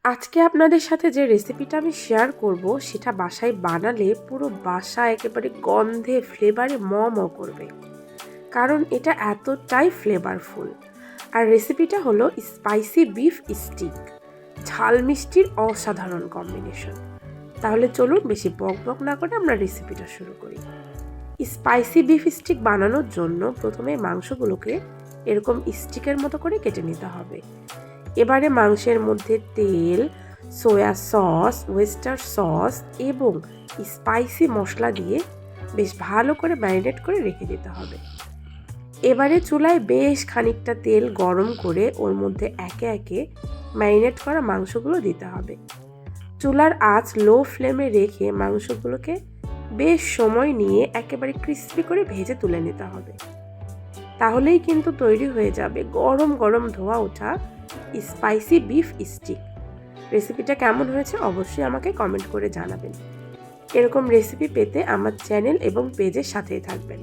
আজকে আপনাদের সাথে যে রেসিপিটা আমি শেয়ার করব সেটা বাসায় বানালে পুরো বাসা একেবারে গন্ধে ফ্লেভারে ম করবে, কারণ এটা এতটাই ফ্লেভারফুল। আর রেসিপিটা হলো স্পাইসি বিফ স্টিক, ঝাল মিষ্টির অসাধারণ কম্বিনেশন। তাহলে চলুন বেশি বক বক না করে আমরা রেসিপিটা শুরু করি। স্পাইসি বিফ স্টিক বানানোর জন্য প্রথমে মাংসগুলোকে এরকম স্টিকের মতো করে কেটে নিতে হবে। এবারে মাংসের মধ্যে তেল, সয়া সস, ওয়েস্টার সস এবং স্পাইসি মশলা দিয়ে বেশ ভালো করে ম্যারিনেট করে রেখে দিতে হবে। এবারে চুলায় বেশ খানিকটা তেল গরম করে ওর মধ্যে একে একে ম্যারিনেট করা মাংসগুলো দিতে হবে। চুলার আঁচ লো ফ্লেমে রেখে মাংসগুলোকে বেশ সময় নিয়ে একেবারে ক্রিস্পি করে ভেজে তুলে নিতে হবে। তাহলেই কিন্তু তৈরি হয়ে যাবে গরম গরম ধোয়া ওঠা স্পাইসি বিফ স্টিক। রেসিপিটা কেমন হয়েছে অবশ্যই আমাকে কমেন্ট করে জানাবেন। এরকম রেসিপি পেতে আমার চ্যানেল এবং পেজের সাথেই থাকবেন।